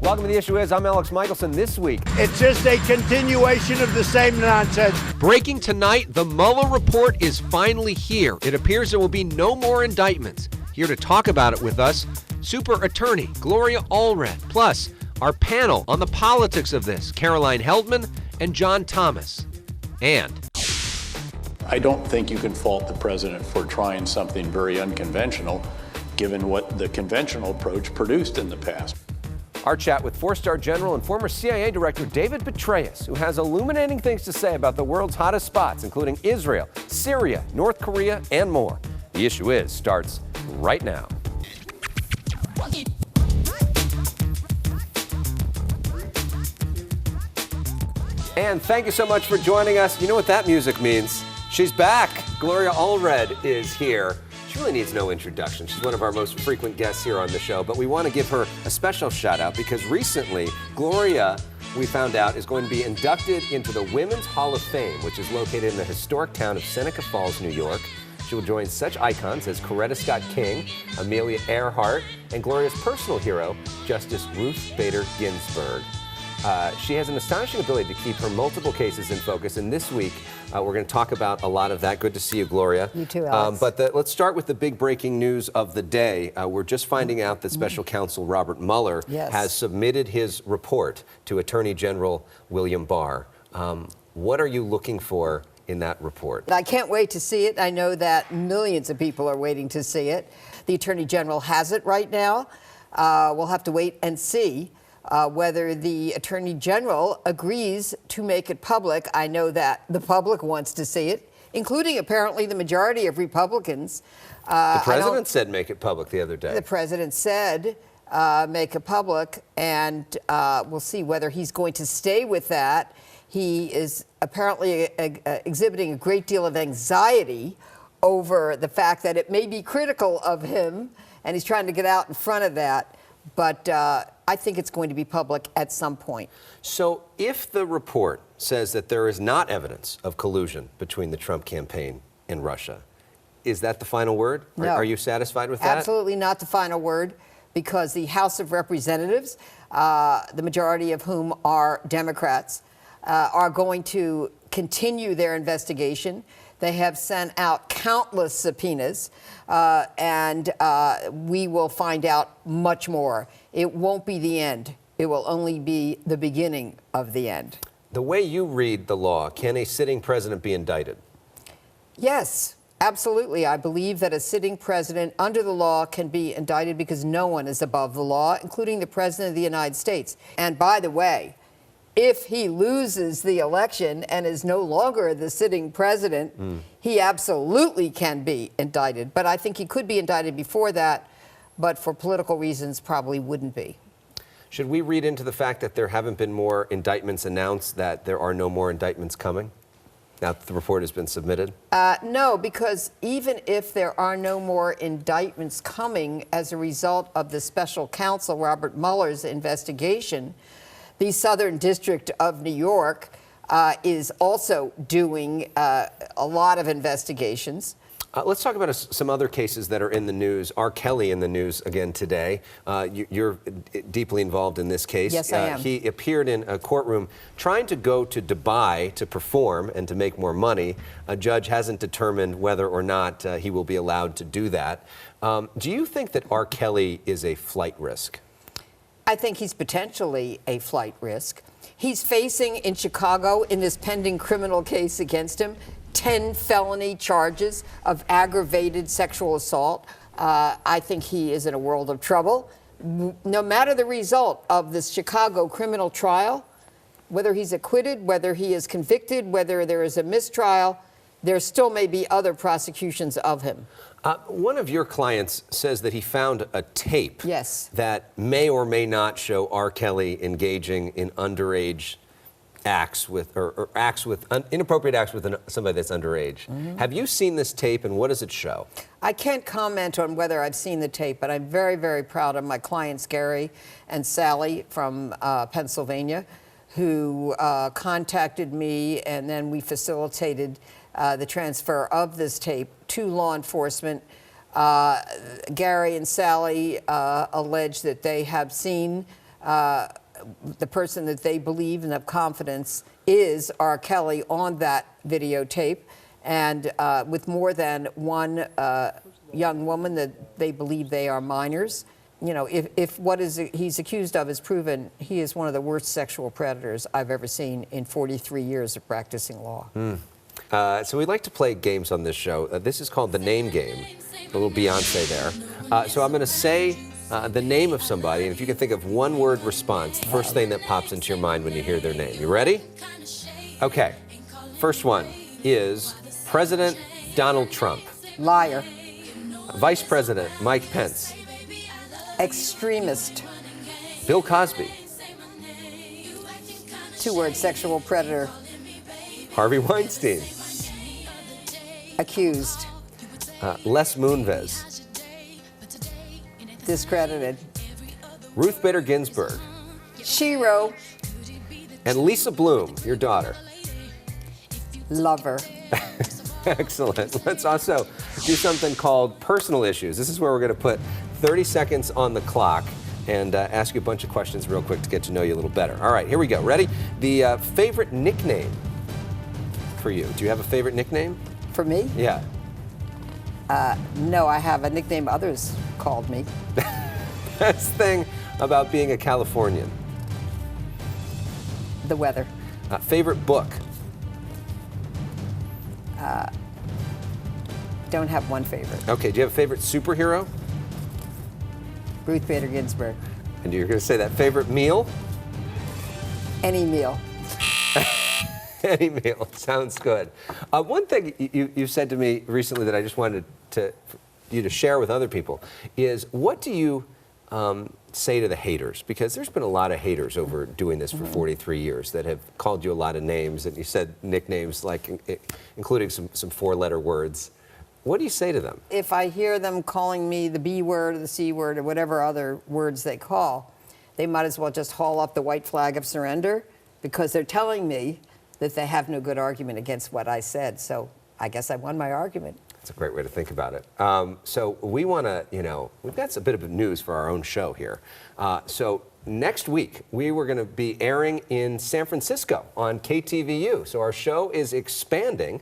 Welcome to The Issue Is. I'm Alex Michelson. This week, it's just a continuation of the same nonsense. Breaking tonight, the Mueller report is finally here. It appears there will be no more indictments. Here to talk about it with us, Super Attorney Gloria Allred, plus our panel on the politics of this, Caroline Heldman and John Thomas. And I don't think you can fault the president for trying something very unconventional, given what the conventional approach produced in the past. our chat with four-star general and former CIA director David Petraeus, who has illuminating things to say about the world's hottest spots, including Israel, Syria, North Korea, and more. The Issue Is starts right now. And thank you so much for joining us. You know what that music means. She's back. Gloria Allred is here. She really needs no introduction. She's one of our most frequent guests here on the show, but we want to give her a special shout out because recently, Gloria, we found out, is going to be inducted into the Women's Hall of Fame, which is located in the historic town of Seneca Falls, New York. She will join such icons as Coretta Scott King, Amelia Earhart, and Gloria's personal hero, Justice Ruth Bader Ginsburg. She has an astonishing ability to keep her multiple cases in focus, and this week we're going to talk about a lot of that. Good to see you, Gloria. You too, Alex. Let's start with the big breaking news of the day. We're just finding out that Special Counsel Robert Mueller has submitted his report to Attorney General William Barr. What are you looking for in that report? I can't wait to see it. I know that millions of people are waiting to see it. The Attorney General has it right now. We'll have to wait and see whether the Attorney General agrees to make it public. I know that the public wants to see it, including apparently the majority of Republicans. The president said make it public the other day. The president said make it public, and we'll see whether he's going to stay with that. He is apparently exhibiting a great deal of anxiety over the fact that it may be critical of him, and he's trying to get out in front of that. But I think it's going to be public at some point. So if the report says that there is not evidence of collusion between the Trump campaign and Russia, is that the final word? No. Are you satisfied with that? Absolutely not the final word, because the House of Representatives, the majority of whom are Democrats, are going to continue their investigation. They have sent out countless subpoenas, and we will find out much more. It won't be the end. It will only be the beginning of the end. The way you read the law, can a sitting president be indicted? Yes, absolutely. I believe that a sitting president under the law can be indicted because no one is above the law, including the President of the United States. And by the way, if he loses the election and is no longer the sitting president, he absolutely can be indicted. But I think he could be indicted before that, but for political reasons probably wouldn't be. Should we read into the fact that there haven't been more indictments announced, that there are no more indictments coming now that the report has been submitted? No, because even if there are no more indictments coming as a result of the special counsel Robert Mueller's investigation, the Southern District of New York is also doing a lot of investigations. Let's talk about some other cases that are in the news. R. Kelly in the news again today. You're deeply involved in this case. Yes, I am. He appeared in a courtroom trying to go to Dubai to perform and to make more money. A judge hasn't determined whether or not he will be allowed to do that. Do you think that R. Kelly is a flight risk? I think he's potentially a flight risk. He's facing in Chicago, in this pending criminal case against him, 10 felony charges of aggravated sexual assault. I think he is in a world of trouble. No matter the result of this Chicago criminal trial, whether he's acquitted, whether he is convicted, whether there is a mistrial, there still may be other prosecutions of him. One of your clients says that he found a tape that may or may not show R. Kelly engaging in underage acts with, or inappropriate acts with somebody that's underage. Have you seen this tape, and what does it show? I can't comment on whether I've seen the tape, but I'm very, very proud of my clients, Gary and Sally from Pennsylvania, who contacted me, and then we facilitated the transfer of this tape to law enforcement. Gary and Sally allege that they have seen the person that they believe and have confidence is R. Kelly on that videotape, and with more than one young woman that they believe they are minors. You know, if what he's accused of is proven, he is one of the worst sexual predators I've ever seen in 43 years of practicing law. So we like to play games on this show. This is called the name game. A little Beyonce there. So I'm going to say the name of somebody, and if you can think of one word response, the first thing that pops into your mind when you hear their name. You ready? Okay. First one is President Donald Trump. Liar. Vice President Mike Pence. Extremist. Bill Cosby. 2 words, sexual predator. Harvey Weinstein. Accused. Les Moonves. Discredited. Ruth Bader Ginsburg. Shiro. And Lisa Bloom, your daughter. Lover. Excellent. Let's also do something called personal issues. This is where we're going to put 30 seconds on the clock and ask you a bunch of questions real quick to get to know you a little better. All right, here we go. Ready? The favorite nickname for you. Do you have a favorite nickname? For me? Yeah. No, I have a nickname others called me. Best thing about being a Californian. The weather. Favorite book. Don't have one favorite. Okay, do you have a favorite superhero? Ruth Bader Ginsburg. And you're going to say that favorite meal? Any meal. Any meal. Sounds good. One thing you said to me recently that I just wanted you to share with other people is, what do you say to the haters? Because there's been a lot of haters over doing this for 43 years that have called you a lot of names, and you said nicknames like including some 4-letter words. What do you say to them? If I hear them calling me the B word or the C word or whatever other words they call, they might as well just haul up the white flag of surrender, because they're telling me that they have no good argument against what I said. So I guess I won my argument. That's a great way to think about it. So we want to, we've got a bit of news for our own show here. So next week, we were going to be airing in San Francisco on KTVU. So our show is expanding,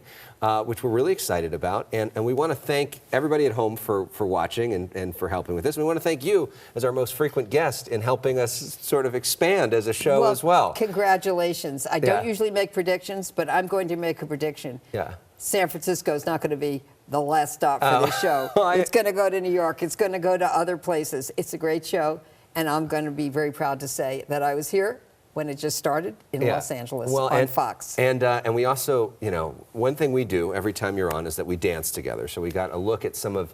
which we're really excited about. And we want to thank everybody at home for watching and for helping with this. We want to thank you as our most frequent guest in helping us sort of expand as a show as well. Congratulations. I don't usually make predictions, but I'm going to make a prediction. Yeah. San Francisco is not going to be the last stop for this show. It's going to go to New York. It's going to go to other places. It's a great show, and I'm going to be very proud to say that I was here when it just started in Los Angeles on Fox. And we also, one thing we do every time you're on is that we dance together. So we got a look at some of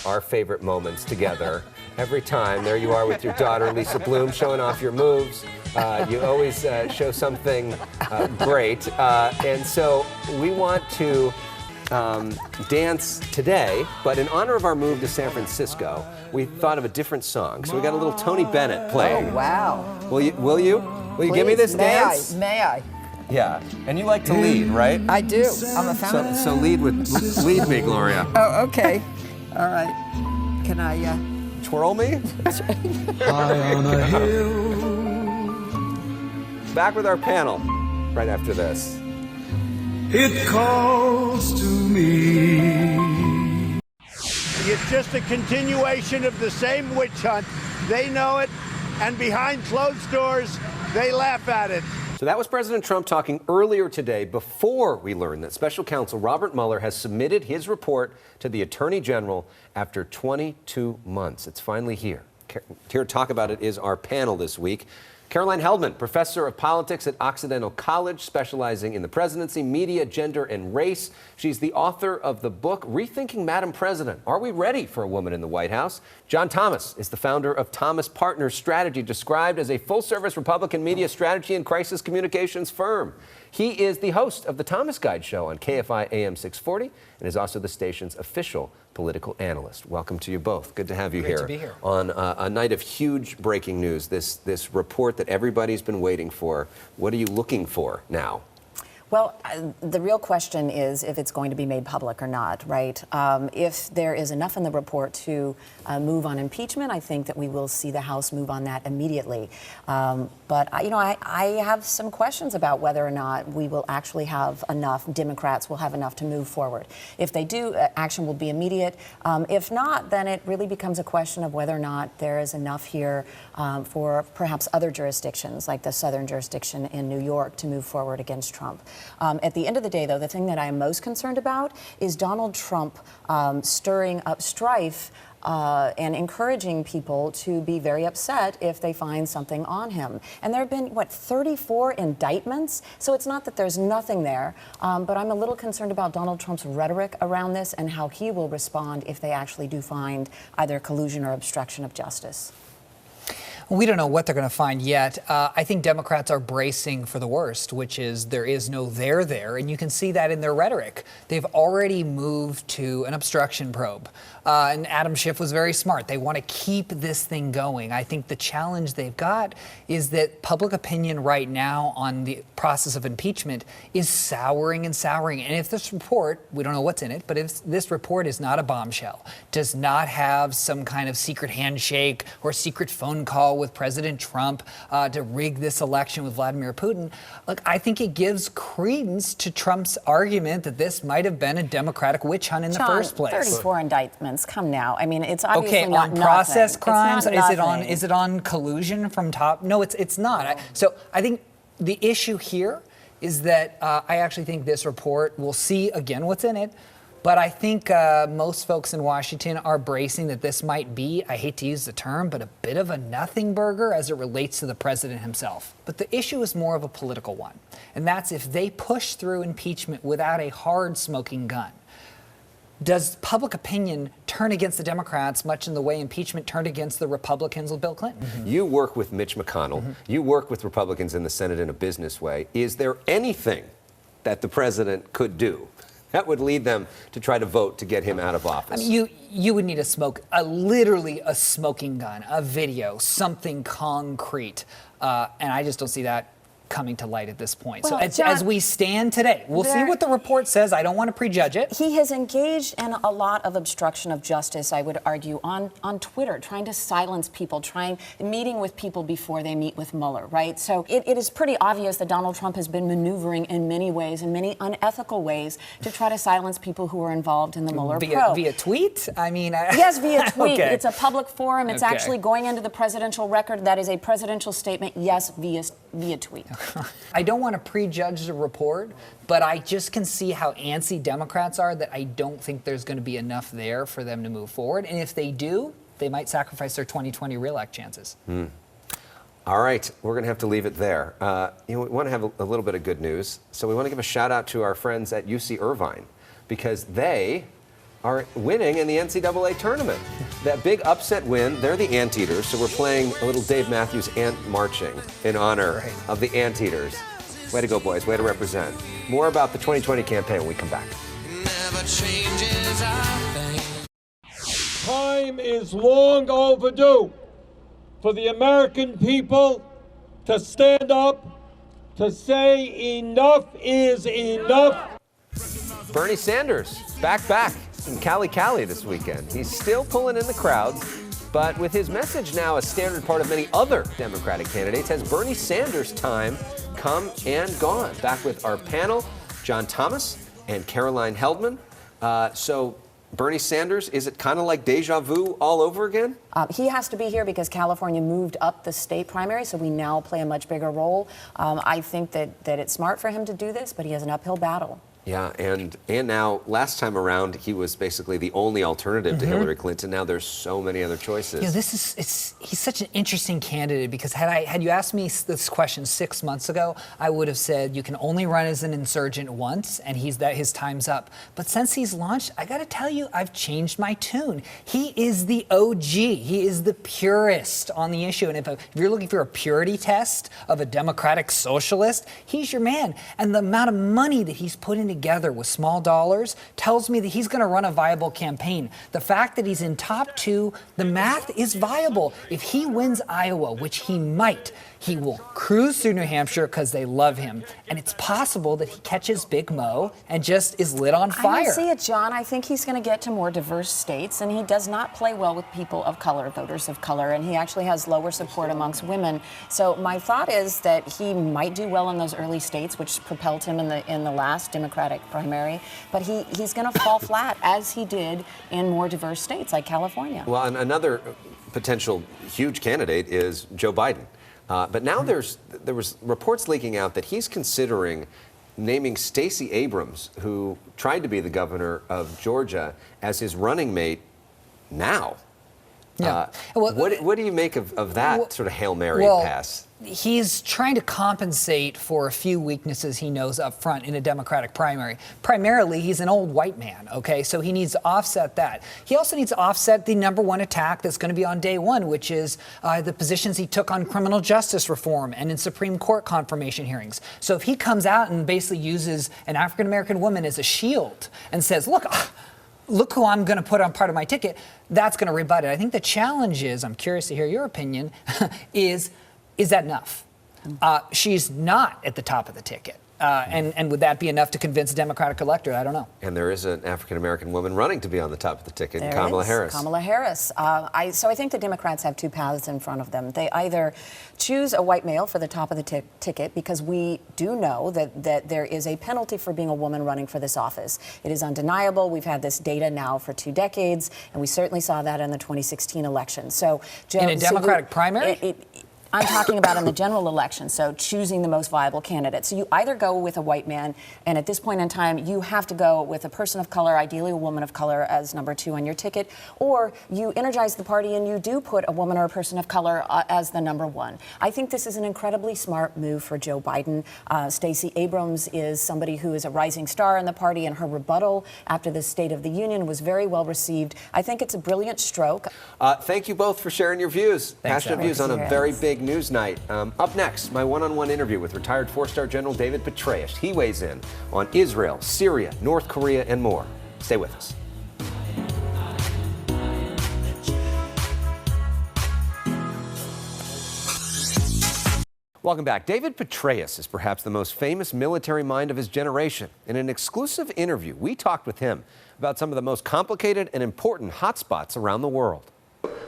our favorite moments together every time. There you are with your daughter, Lisa Bloom, showing off your moves. You always show something great. And so we want to dance today, but in honor of our move to San Francisco, we thought of a different song. So we got a little Tony Bennett playing. Oh, wow. Will you give me this dance? May I? Yeah. And you like to lead, right? I do. I'm a feminist. So lead me, Gloria. Oh, okay. All right. Can I twirl me? High on a hill. Back with our panel right after this. It calls to me. It's just a continuation of the same witch hunt. They know it, and behind closed doors, they laugh at it. So that was President Trump talking earlier today, before we learned that Special Counsel Robert Mueller has submitted his report to the Attorney General after 22 months. It's finally here. Here to talk about it is our panel this week. Caroline Heldman, professor of politics at Occidental College, specializing in the presidency, media, gender, and race. She's the author of the book, Rethinking Madam President. Are we ready for a woman in the White House? John Thomas is the founder of Thomas Partners Strategy, described as a full-service Republican media strategy and crisis communications firm. He is the host of the Thomas Guide Show on KFI AM 640 and is also the station's official political analyst. Welcome to you both. Good to have you Great here, to be here on a night of huge breaking news, this report that everybody's been waiting for. What are you looking for now? Well, the real question is if it's going to be made public or not, right? If there is enough in the report to move on impeachment, I think that we will see the House move on that immediately. But I have some questions about whether or not we will actually have enough, Democrats will have enough to move forward. If they do, action will be immediate. If not, then it really becomes a question of whether or not there is enough here for perhaps other jurisdictions, like the southern jurisdiction in New York, to move forward against Trump. At the end of the day, though, the thing that I am most concerned about is Donald Trump stirring up strife and encouraging people to be very upset if they find something on him. And there have been, 34 indictments? So it's not that there's nothing there, but I'm a little concerned about Donald Trump's rhetoric around this and how he will respond if they actually do find either collusion or obstruction of justice. We don't know what they're going to find yet. I think Democrats are bracing for the worst, which is there is no there there, and you can see that in their rhetoric. They've already moved to an obstruction probe, and Adam Schiff was very smart. They want to keep this thing going. I think the challenge they've got is that public opinion right now on the process of impeachment is souring and souring. And if this report, we don't know what's in it, but if this report is not a bombshell, does not have some kind of secret handshake or secret phone call with President Trump to rig this election with Vladimir Putin, look, I think it gives credence to Trump's argument that this might have been a Democratic witch hunt in the first place. 34 indictments, come now. I mean, it's obviously not on process nothing. crimes. It's not Is it on collusion from top? No, it's not. So I think the issue here is that I actually think this report, we'll see again what's in it. But I think most folks in Washington are bracing that this might be, I hate to use the term, but a bit of a nothing burger as it relates to the president himself. But the issue is more of a political one. And that's if they push through impeachment without a hard smoking gun. Does public opinion turn against the Democrats much in the way impeachment turned against the Republicans with Bill Clinton? Mm-hmm. You work with Mitch McConnell. Mm-hmm. You work with Republicans in the Senate in a business way. Is there anything that the president could do that would lead them to try to vote to get him out of office? I mean, you would need literally a smoking gun, a video, something concrete. And I just don't see that coming to light at this point. Well, so as we stand today, we'll see what the report says. I don't want to prejudge it. He has engaged in a lot of obstruction of justice, I would argue, on Twitter, trying to silence people, meeting with people before they meet with Mueller, right? So it is pretty obvious that Donald Trump has been maneuvering in many ways, in many unethical ways, to try to silence people who are involved in the Mueller probe. Via tweet? I mean... Yes, via tweet. Okay. It's a public forum. It's actually going into the presidential record. That is a presidential statement, yes, via tweet. I don't want to prejudge the report, but I just can see how antsy Democrats are that I don't think there's going to be enough there for them to move forward. And if they do, they might sacrifice their 2020 reelect chances. All right, we're going to have to leave it there. We want to have a little bit of good news. So we want to give a shout out to our friends at UC Irvine because they are winning in the NCAA tournament. That big upset win, they're the Anteaters, so we're playing a little Dave Matthews Ant Marching in honor of the Anteaters. Way to go, boys. Way to represent. More about the 2020 campaign when we come back. Never changes a thing. Time is long overdue for the American people to stand up, to say enough is enough. Bernie Sanders, back in Cali this weekend. He's still pulling in the crowds, but with his message now a standard part of many other Democratic candidates, has Bernie Sanders' time come and gone? Back with our panel, John Thomas and Caroline Heldman. So Bernie Sanders, is it kind of like deja vu all over again? He has to be here because California moved up the state primary, so we now play a much bigger role. I think that it's smart for him to do this, but he has an uphill battle. Yeah, and now, last time around, he was basically the only alternative to Hillary Clinton. Now there's so many other choices. He's such an interesting candidate because had you asked me this question 6 months ago, I would have said you can only run as an insurgent once, and his time's up. But since he's launched, I got to tell you, I've changed my tune. He is the OG. He is the purist on the issue. And if you're looking for a purity test of a democratic socialist, he's your man. And the amount of money that he's put into together with small dollars tells me that he's going to run a viable campaign. The fact that he's in top 2, the math is viable. If he wins Iowa, which he might, he will cruise through New Hampshire because they love him. And it's possible that he catches Big Mo and just is lit on fire. I don't see it, John. I think he's going to get to more diverse states, and he does not play well with people of color, voters of color, and he actually has lower support amongst women. So my thought is that he might do well in those early states, which propelled him in the last Democratic primary, but he's going to fall flat, as he did in more diverse states like California. Well, and another potential huge candidate is Joe Biden. But now there was reports leaking out that he's considering naming Stacey Abrams, who tried to be the governor of Georgia, as his running mate now. Yeah. What do you make of that sort of Hail Mary pass? He's trying to compensate for a few weaknesses he knows up front in a Democratic primary. Primarily, he's an old white man, okay? So he needs to offset that. He also needs to offset the number one attack that's going to be on day one, which is the positions he took on criminal justice reform and in Supreme Court confirmation hearings. So if he comes out and basically uses an African-American woman as a shield and says, look who I'm going to put on part of my ticket, that's going to rebut it. I think the challenge is, I'm curious to hear your opinion, is that enough? She's not at the top of the ticket. And would that be enough to convince a Democratic electorate? I don't know. And there is an African-American woman running to be on the top of the ticket, There Kamala is, Harris. Kamala Harris. So I think the Democrats have two paths in front of them. They either choose a white male for the top of the ticket, because we do know that there is a penalty for being a woman running for this office. It is undeniable. We've had this data now for 2 decades, and we certainly saw that in the 2016 election. So in a Democratic primary? I'm talking about in the general election, so choosing the most viable candidate. So you either go with a white man, and at this point in time, you have to go with a person of color, ideally a woman of color, as number 2 on your ticket, or you energize the party and you do put a woman or a person of color as the number 1. I think this is an incredibly smart move for Joe Biden. Stacey Abrams is somebody who is a rising star in the party, and her rebuttal after the State of the Union was very well received. I think it's a brilliant stroke. Thank you both for sharing your views. Thanks, passionate views on a very big news night. Up next, my one-on-one interview with retired 4-star General David Petraeus. He weighs in on Israel, Syria, North Korea, and more. Stay with us. Welcome back. David Petraeus is perhaps the most famous military mind of his generation. In an exclusive interview, we talked with him about some of the most complicated and important hotspots around the world.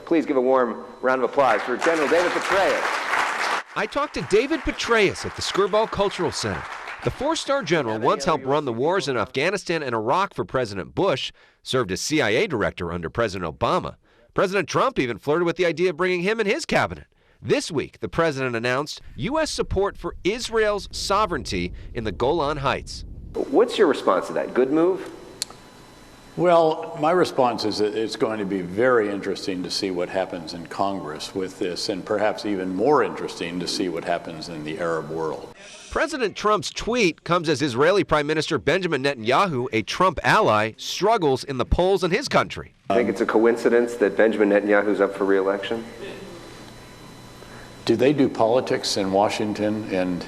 Please give a warm round of applause for General David Petraeus. I talked to David Petraeus at the Skirball Cultural Center. The 4-star general once helped run the wars in Afghanistan and Iraq for President Bush, served as CIA director under President Obama. President Trump even flirted with the idea of bringing him in his cabinet. This week, the president announced U.S. support for Israel's sovereignty in the Golan Heights. What's your response to that? Good move? Well, my response is that it's going to be very interesting to see what happens in Congress with this, and perhaps even more interesting to see what happens in the Arab world. President Trump's tweet comes as Israeli Prime Minister Benjamin Netanyahu, a Trump ally, struggles in the polls in his country. I think it's a coincidence that Benjamin Netanyahu's up for re-election. Do they do politics in Washington and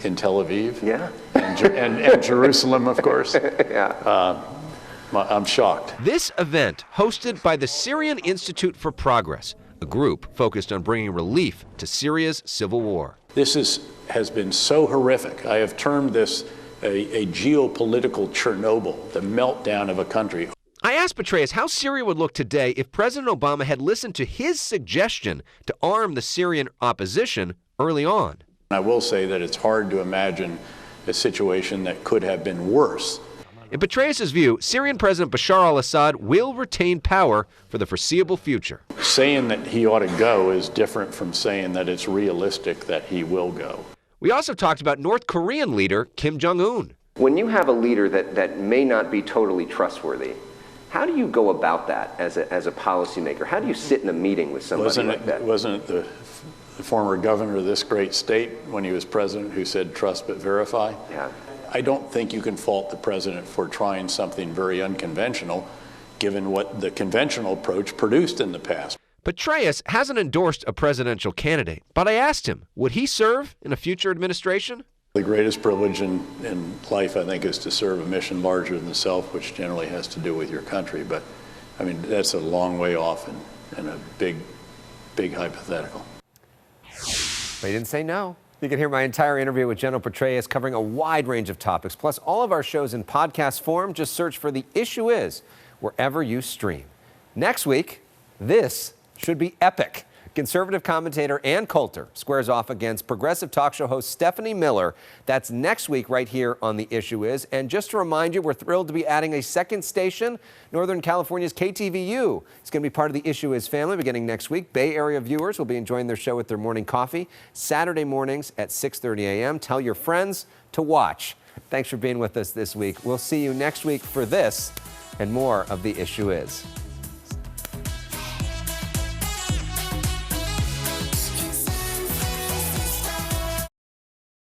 in Tel Aviv? Yeah. And Jerusalem, of course? Yeah. I'm shocked. This event, hosted by the Syrian Institute for Progress, a group focused on bringing relief to Syria's civil war. This has been so horrific. I have termed this a geopolitical Chernobyl, the meltdown of a country. I asked Petraeus how Syria would look today if President Obama had listened to his suggestion to arm the Syrian opposition early on. I will say that it's hard to imagine a situation that could have been worse. In Petraeus' view, Syrian President Bashar al-Assad will retain power for the foreseeable future. Saying that he ought to go is different from saying that it's realistic that he will go. We also talked about North Korean leader Kim Jong-un. When you have a leader that may not be totally trustworthy, how do you go about that as a policymaker? How do you sit in a meeting with somebody like that? Wasn't it the former governor of this great state when he was president who said trust but verify? Yeah. I don't think you can fault the president for trying something very unconventional, given what the conventional approach produced in the past. Petraeus hasn't endorsed a presidential candidate, but I asked him, would he serve in a future administration? The greatest privilege in life, I think, is to serve a mission larger than the self, which generally has to do with your country. But, I mean, that's a long way off and a big hypothetical. But he didn't say no. You can hear my entire interview with General Petraeus covering a wide range of topics, plus all of our shows in podcast form. Just search for The Issue Is wherever you stream. Next week, this should be epic. Conservative commentator Ann Coulter squares off against progressive talk show host Stephanie Miller. That's next week right here on The Issue Is. And just to remind you, we're thrilled to be adding a second station, Northern California's KTVU. It's going to be part of The Issue Is family beginning next week. Bay Area viewers will be enjoying their show with their morning coffee Saturday mornings at 6:30 a.m. Tell your friends to watch. Thanks for being with us this week. We'll see you next week for this and more of The Issue Is.